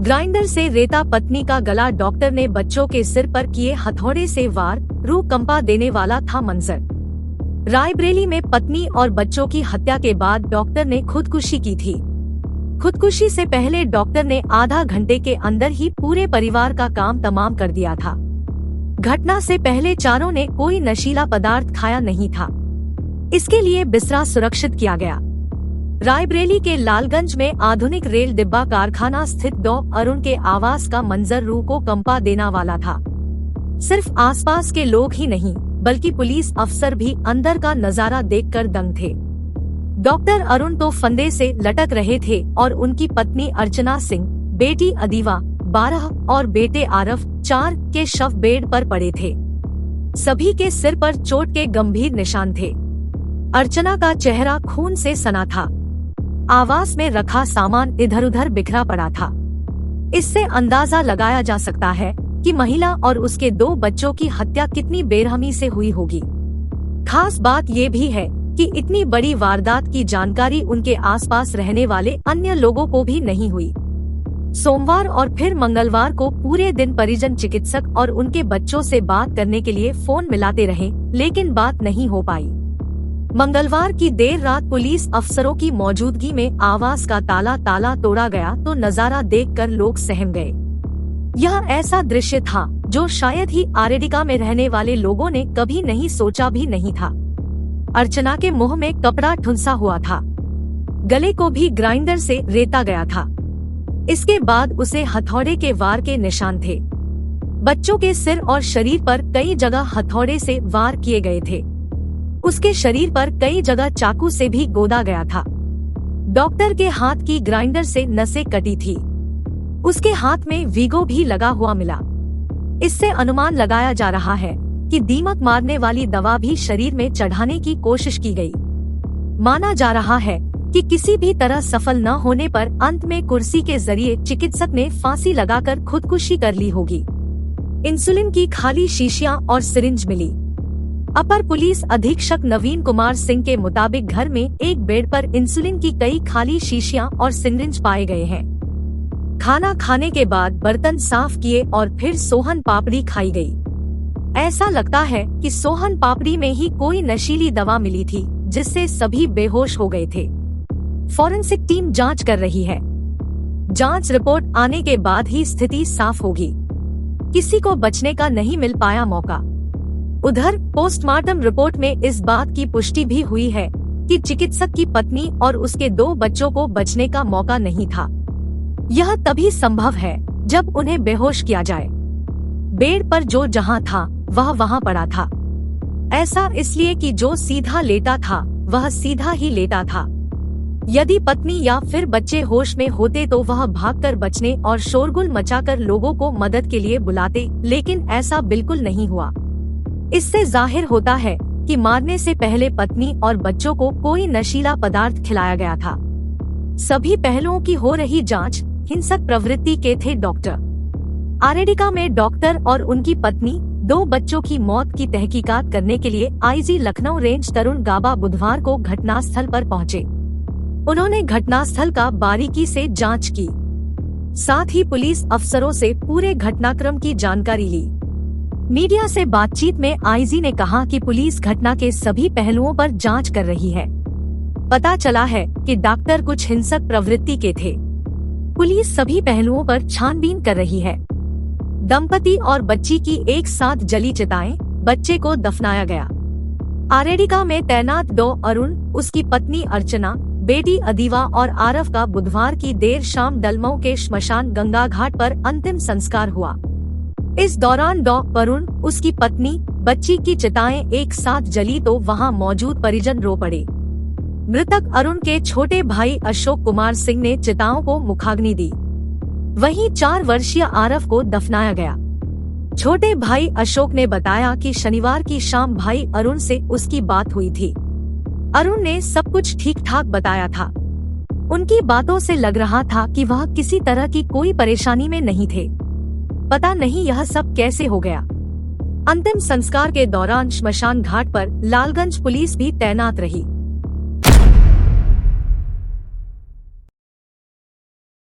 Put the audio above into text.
Grinder से रेता पत्नी का गला, डॉक्टर ने बच्चों के सिर पर किए हथौड़े से वार, रूह कंपा देने वाला था मंजर। रायबरेली में पत्नी और बच्चों की हत्या के बाद डॉक्टर ने खुदकुशी की थी। खुदकुशी से पहले डॉक्टर ने आधा घंटे के अंदर ही पूरे परिवार का काम तमाम कर दिया था। घटना से पहले चारों ने कोई नशीला पदार्थ खाया नहीं था। इसके लिए बिस्तरा सुरक्षित किया गया। रायबरेली के लालगंज में आधुनिक रेल डिब्बा कारखाना स्थित डॉ अरुण के आवास का मंजर रूह को कंपा देने वाला था। सिर्फ आसपास के लोग ही नहीं बल्कि पुलिस अफसर भी अंदर का नजारा देखकर दंग थे। डॉक्टर अरुण तो फंदे से लटक रहे थे और उनकी पत्नी अर्चना सिंह, बेटी अदीवा 12 और बेटे आरफ 4 के शव बेड पर पड़े थे। सभी के सिर पर चोट के गंभीर निशान थे। अर्चना का चेहरा खून से सना था। आवास में रखा सामान इधर उधर बिखरा पड़ा था। इससे अंदाजा लगाया जा सकता है कि महिला और उसके 2 बच्चों की हत्या कितनी बेरहमी से हुई होगी। खास बात ये भी है कि इतनी बड़ी वारदात की जानकारी उनके आसपास रहने वाले अन्य लोगों को भी नहीं हुई। सोमवार और फिर मंगलवार को पूरे दिन परिजन चिकित्सक और उनके बच्चों से बात करने के लिए फोन मिलाते रहे, लेकिन बात नहीं हो पाई। मंगलवार की देर रात पुलिस अफसरों की मौजूदगी में आवास का ताला तोड़ा गया तो नजारा देखकर लोग सहम गए। यह ऐसा दृश्य था जो शायद ही आरेडिका में रहने वाले लोगों ने कभी नहीं सोचा भी नहीं था। अर्चना के मुंह में कपड़ा ठुंसा हुआ था। गले को भी ग्राइंडर से रेता गया था। इसके बाद उसे हथौड़े के वार के निशान थे। बच्चों के सिर और शरीर पर कई जगह हथौड़े से वार किए गए थे। उसके शरीर पर कई जगह चाकू से भी गोदा गया था। डॉक्टर के हाथ की ग्राइंडर से नसें कटी थी। उसके हाथ में वीगो भी लगा हुआ मिला। इससे अनुमान लगाया जा रहा है कि दीमक मारने वाली दवा भी शरीर में चढ़ाने की कोशिश की गई। माना जा रहा है कि किसी भी तरह सफल न होने पर अंत में कुर्सी के जरिए चिकित्सक ने फांसी लगाकर खुदकुशी कर ली होगी। इंसुलिन की खाली शीशियां और सिरिंज मिली। अपर पुलिस अधीक्षक नवीन कुमार सिंह के मुताबिक घर में एक बेड पर इंसुलिन की कई खाली शीशियां और सिरिंज पाए गए हैं। खाना खाने के बाद बर्तन साफ किए और फिर सोहन पापड़ी खाई गई। ऐसा लगता है कि सोहन पापड़ी में ही कोई नशीली दवा मिली थी जिससे सभी बेहोश हो गए थे। फॉरेंसिक टीम जांच कर रही है। जांच रिपोर्ट आने के बाद ही स्थिति साफ होगी। किसी को बचने का नहीं मिल पाया मौका। उधर पोस्टमार्टम रिपोर्ट में इस बात की पुष्टि भी हुई है कि चिकित्सक की पत्नी और उसके 2 बच्चों को बचने का मौका नहीं था। यह तभी संभव है जब उन्हें बेहोश किया जाए। बेड पर जो जहां था वह वहां पड़ा था। ऐसा इसलिए कि जो सीधा लेटा था वह सीधा ही लेटा था। यदि पत्नी या फिर बच्चे होश में होते तो वह भागकर बचने और शोरगुल मचाकर लोगों को मदद के लिए बुलाते, लेकिन ऐसा बिल्कुल नहीं हुआ। इससे जाहिर होता है कि मारने से पहले पत्नी और बच्चों को कोई नशीला पदार्थ खिलाया गया था। सभी पहलुओं की हो रही जांच हिंसक प्रवृत्ति के थे डॉक्टर। आरेडिका में डॉक्टर और उनकी पत्नी 2 बच्चों की मौत की तहकीकात करने के लिए आईजी लखनऊ रेंज तरुण गाबा बुधवार को घटनास्थल पर पहुंचे। उन्होंने घटनास्थल का बारीकी से जांच की। साथ ही पुलिस अफसरों से पूरे घटनाक्रम की जानकारी ली। मीडिया से बातचीत में आईजी ने कहा कि पुलिस घटना के सभी पहलुओं पर जांच कर रही है। पता चला है कि डॉक्टर कुछ हिंसक प्रवृत्ति के थे। पुलिस सभी पहलुओं पर छानबीन कर रही है। दंपति और बच्ची की एक साथ जली चिताएं, बच्चे को दफनाया गया। आरेडिका में तैनात डॉ अरुण, उसकी पत्नी अर्चना, बेटी अदीवा और आरफ का बुधवार की देर शाम डलमऊ के श्मशान गंगा घाट पर अंतिम संस्कार हुआ। इस दौरान डॉ अरुण, उसकी पत्नी, बच्ची की चिताएं एक साथ जली तो वहां मौजूद परिजन रो पड़े। मृतक अरुण के छोटे भाई अशोक कुमार सिंह ने चिताओं को मुखाग्नि दी। वहीं 4 वर्षीय आरफ को दफनाया गया। छोटे भाई अशोक ने बताया कि शनिवार की शाम भाई अरुण से उसकी बात हुई थी। अरुण ने सब कुछ ठीक ठाक बताया था। उनकी बातों से लग रहा था कि वह किसी तरह की कोई परेशानी में नहीं थे। पता नहीं यह सब कैसे हो गया। अंतिम संस्कार के दौरान श्मशान घाट पर लालगंज पुलिस भी तैनात रही।